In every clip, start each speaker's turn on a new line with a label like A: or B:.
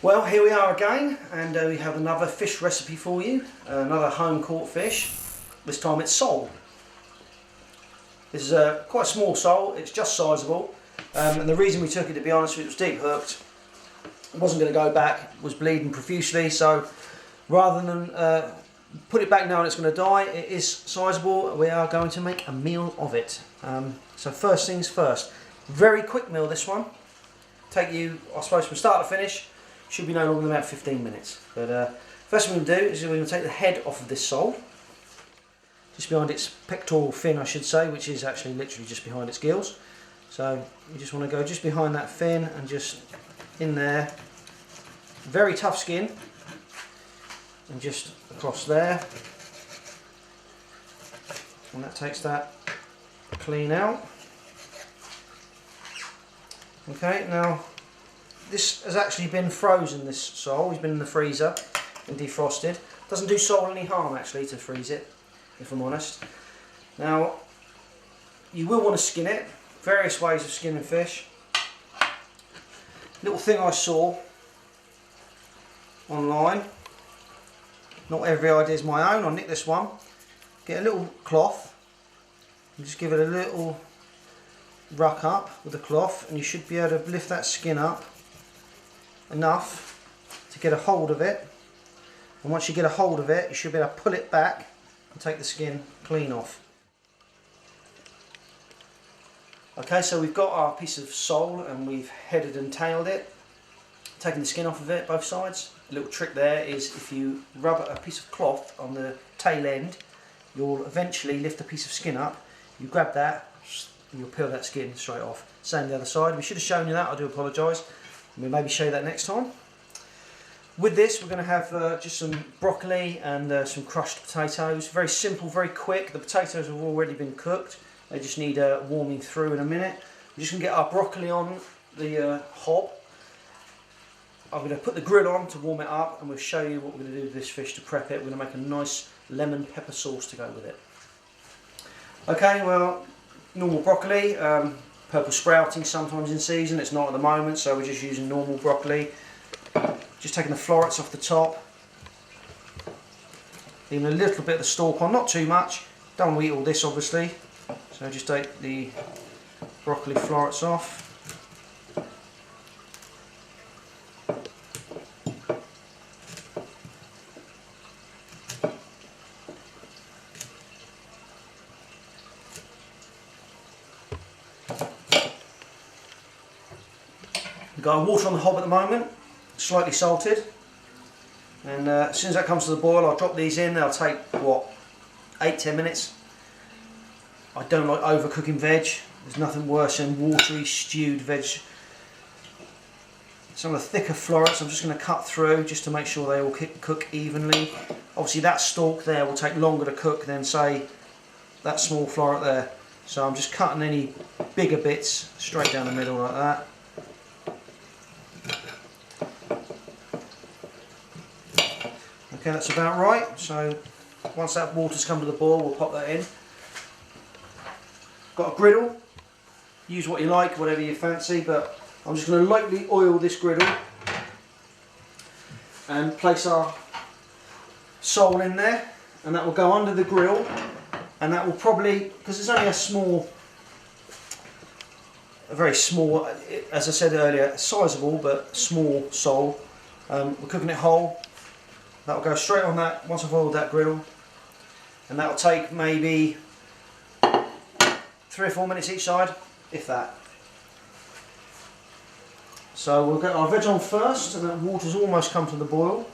A: Well, here we are again, and we have another fish recipe for you. Another home caught fish. This time it's sole. This is quite a small sole, it's just sizeable. And the reason we took it, to be honest, it was deep hooked. It wasn't going to go back, was bleeding profusely, so rather than put it back now and it's going to die, it is sizeable. We are going to make a meal of it. So first things first, very quick meal this one. Take you, I suppose, from start to finish. Should be no longer than about 15 minutes. But first thing we're going to do is we're going to take the head off of this sole. Just behind its pectoral fin, I should say, which is actually literally just behind its gills. So you just want to go just behind that fin and just in there. Very tough skin. And just across there. And that takes that clean out. Okay, now this has actually been frozen, this sole. It's been in the freezer and defrosted. Doesn't do sole any harm actually to freeze it, if I'm honest. Now, you will want to skin it. Various ways of skinning fish. Little thing I saw online. Not every idea is my own. I'll nick this one. Get a little cloth and just give it a little ruck up with the cloth, and you should be able to lift that skin up enough to get a hold of it. And once you get a hold of it, you should be able to pull it back and take the skin clean off. Okay, so we've got our piece of sole and we've headed and tailed it, taking the skin off of it, both sides. A little trick there is if you rub a piece of cloth on the tail end, you'll eventually lift a piece of skin up. You grab that and you'll peel that skin straight off. Same the other side. We should have shown you that, I do apologise. We'll maybe show you that next time. With this we're going to have just some broccoli and some crushed potatoes. Very simple, very quick. The potatoes have already been cooked. They just need warming through in a minute. We're just going to get our broccoli on the hob. I'm going to put the grill on to warm it up, and we'll show you what we're going to do with this fish to prep it. We're going to make a nice lemon pepper sauce to go with it. Okay, well, normal broccoli, purple sprouting sometimes in season. It's not at the moment, so we're just using normal broccoli. Just taking the florets off the top. Leaving a little bit of the stalk on, not too much. Don't want to eat all this obviously. So just take the broccoli florets off. We've got our water on the hob at the moment, slightly salted. And as soon as that comes to the boil, I'll drop these in. They'll take, what, 8-10 minutes. I don't like overcooking veg. There's nothing worse than watery, stewed veg. Some of the thicker florets I'm just going to cut through just to make sure they all cook evenly. Obviously that stalk there will take longer to cook than, say, that small floret there. So I'm just cutting any bigger bits straight down the middle like that. Okay, that's about right. So once that water's come to the boil, we'll pop that in. Got a griddle. Use what you like, whatever you fancy, but I'm just going to lightly oil this griddle and place our sole in there, and that will go under the grill, and that will probably, because it's only a very small, as I said earlier, sizeable but small sole. We're cooking it whole. That will go straight on that once I've oiled that griddle, and that will take maybe 3 or 4 minutes each side, if that. So we'll get our veg on first, and that water's almost come to the boil.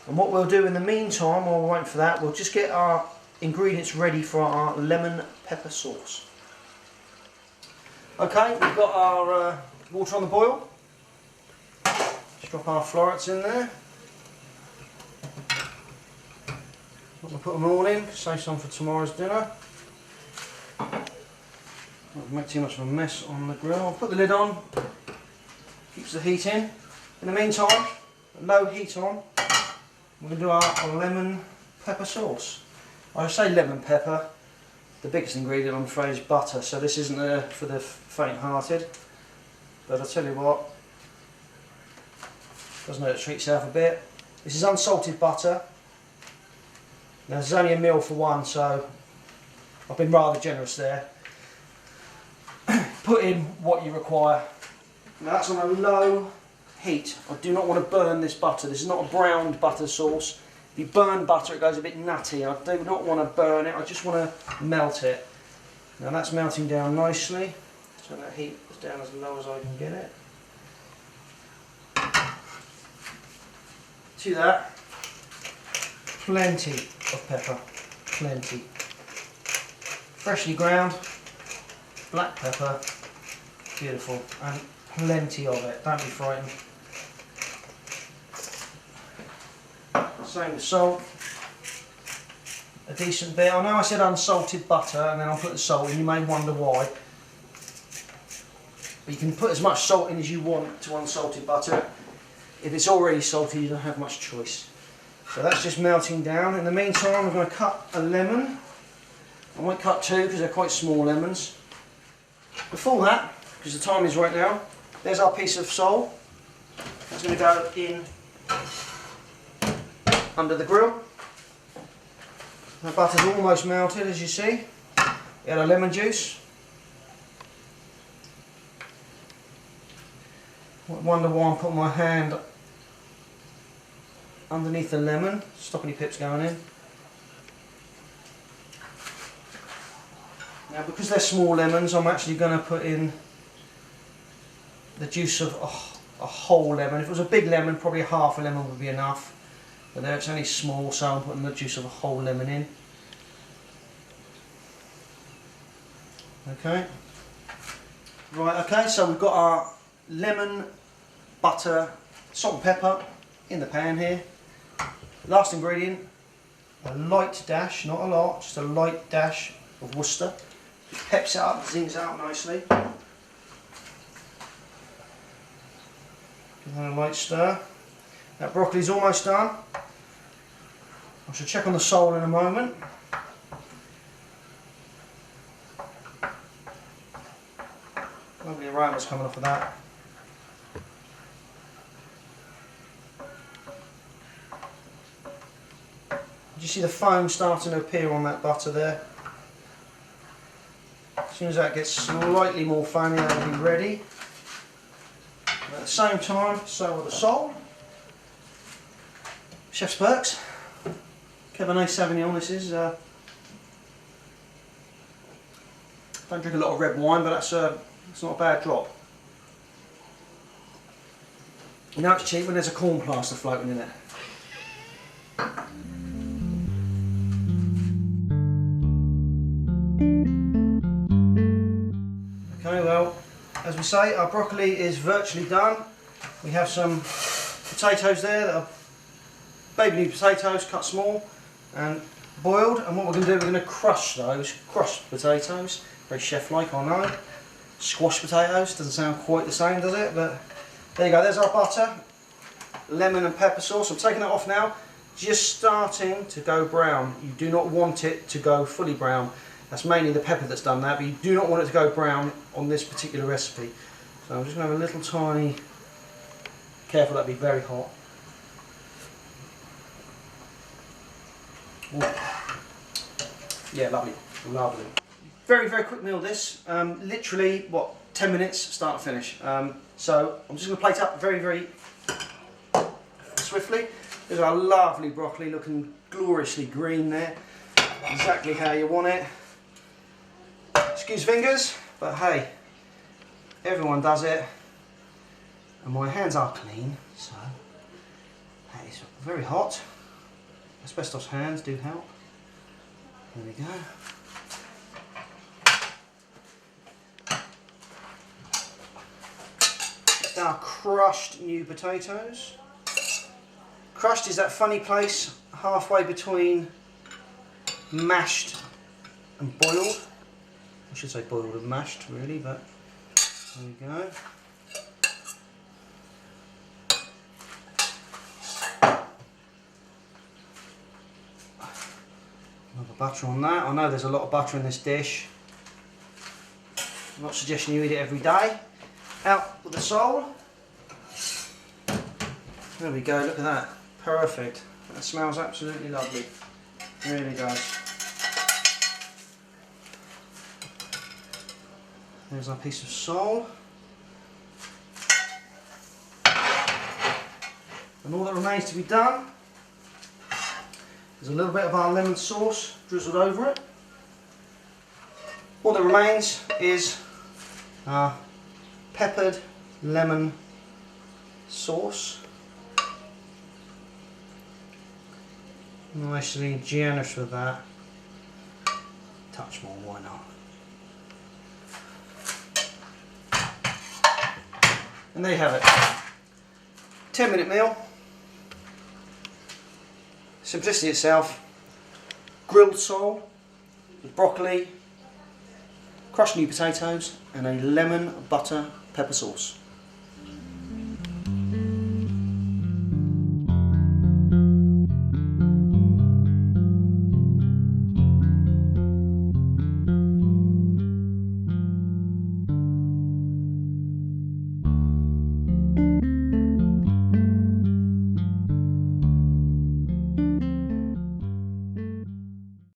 A: And what we'll do in the meantime, while we're waiting for that, we'll just get our ingredients ready for our lemon pepper sauce. Okay, we've got our water on the boil. Just drop our florets in there. Not going to put them all in, save some for tomorrow's dinner. Not make too much of a mess on the grill. I'll put the lid on, keeps the heat in. In the meantime, low heat on, we're going to do our lemon pepper sauce. I say lemon pepper, the biggest ingredient I'm afraid is butter, so this isn't for the faint-hearted. But I'll tell you what, Doesn't hurt to treat yourself a bit. This is unsalted butter. Now there's only a meal for one, so I've been rather generous there. Put in what you require. Now that's on a low heat. I do not want to burn this butter. This is not a browned butter sauce. If you burn butter, it goes a bit nutty. I do not want to burn it. I just want to melt it. Now that's melting down nicely. Turn that heat down as low as I can get it. To that, plenty of pepper. Plenty. Freshly ground black pepper. Beautiful. And plenty of it. Don't be frightened. Same with salt. A decent bit. I know I said unsalted butter and then I'll put the salt in. You may wonder why. But you can put as much salt in as you want to unsalted butter. If it's already salty, you don't have much choice. So that's just melting down. In the meantime, I'm going to cut a lemon. I might cut two because they're quite small lemons. Before that, because the time is right now, there's our piece of sole. That's going to go in under the grill. The butter's almost melted, as you see. We add our lemon juice. I wonder why I'm putting my hand underneath the lemon, stop any pips going in. Now because they're small lemons, I'm actually going to put in the juice of a whole lemon. If it was a big lemon, probably half a lemon would be enough. But there it's only small, so I'm putting the juice of a whole lemon in. Okay. Right, okay, so we've got our lemon, butter, salt and pepper in the pan here. Last ingredient, a light dash, not a lot, just a light dash of Worcester. Just peps it up, zings out nicely. Give that a light stir. That broccoli's almost done. I shall check on the sole in a moment. Lovely aromas coming off of that. Do you see the foam starting to appear on that butter there? As soon as that gets slightly more foamy, that'll be ready. At the same time, so will the sole. Chef's perks. Cabernet Sauvignon this is. Don't drink a lot of red wine, but that's not a bad drop. You know it's cheap when there's a corn plaster floating in it. Okay, well, as we say, our broccoli is virtually done. We have some potatoes there that are baby new potatoes, cut small and boiled. And what we're going to do, we're going to crush those, crushed potatoes. Very chef-like, I know. Squash potatoes, doesn't sound quite the same, does it? But there you go, there's our butter, lemon and pepper sauce. I'm taking that off now. Just starting to go brown. You do not want it to go fully brown. That's mainly the pepper that's done that, but you do not want it to go brown on this particular recipe. So I'm just going to have a little tiny, careful, that'd be very hot. Ooh. Yeah, lovely, lovely. Very, very quick meal this. Literally, what, 10 minutes start to finish. So I'm just going to plate up very, very swiftly. There's our lovely broccoli looking gloriously green there. Exactly how you want it. Excuse fingers, but hey, everyone does it. And my hands are clean, so that is very hot. Asbestos hands do help. There we go. Our crushed new potatoes. Crushed is that funny place halfway between mashed and boiled. I should say boiled and mashed really, but there we go. Another butter on that. I know there's a lot of butter in this dish. I'm not suggesting you eat it every day. Out with the sole. There we go, look at that. Perfect. That smells absolutely lovely. It really does. There's our piece of sole. And all that remains to be done is a little bit of our lemon sauce drizzled over it. All that remains is our peppered lemon sauce. Nicely generous with that. Touch more, why not? And there you have it. 10-minute meal. Simplicity itself. Grilled sole with broccoli, crushed new potatoes and a lemon butter pepper sauce.